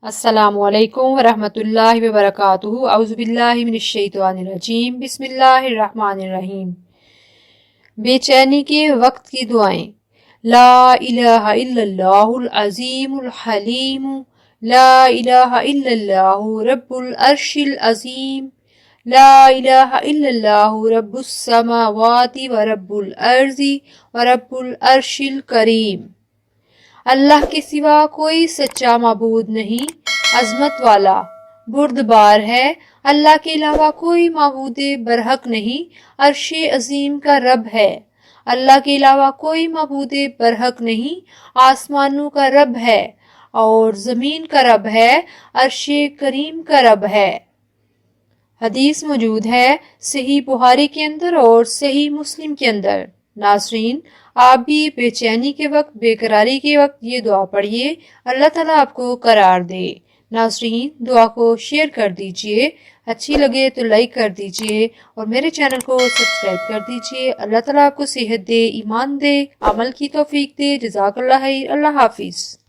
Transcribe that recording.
السلام علیکم ورحمۃ اللہ وبرکاتہ۔ اعوذ باللہ من الشیطان الرجیم، بسم اللہ الرحمن الرحیم۔ بے چینی کے وقت کی دعائیں۔ لا الہ الا اللہ العظیم الحلیم، لا الہ الا اللہ رب العرش العظیم، لا الہ الا اللہ رب السماوات ورب الارض ورب العرش الکریم۔ اللہ کے سوا کوئی سچا معبود نہیں، عظمت والا بردبار ہے۔ اللہ کے علاوہ کوئی معبود برحق نہیں، عرش عظیم کا رب ہے۔ اللہ کے علاوہ کوئی معبود برحق نہیں، آسمانوں کا رب ہے اور زمین کا رب ہے، عرش کریم کا رب ہے۔ حدیث موجود ہے صحیح بخاری کے اندر اور صحیح مسلم کے اندر۔ ناظرین، آپ بھی بے چینی کے وقت، بے قراری کے وقت یہ دعا پڑھیے، اللہ تعالیٰ آپ کو قرار دے۔ ناظرین، دعا کو شیئر کر دیجئے، اچھی لگے تو لائک کر دیجئے اور میرے چینل کو سبسکرائب کر دیجئے۔ اللہ تعالیٰ آپ کو صحت دے، ایمان دے، عمل کی توفیق دے۔ جزاک اللہ خیر۔ اللہ حافظ۔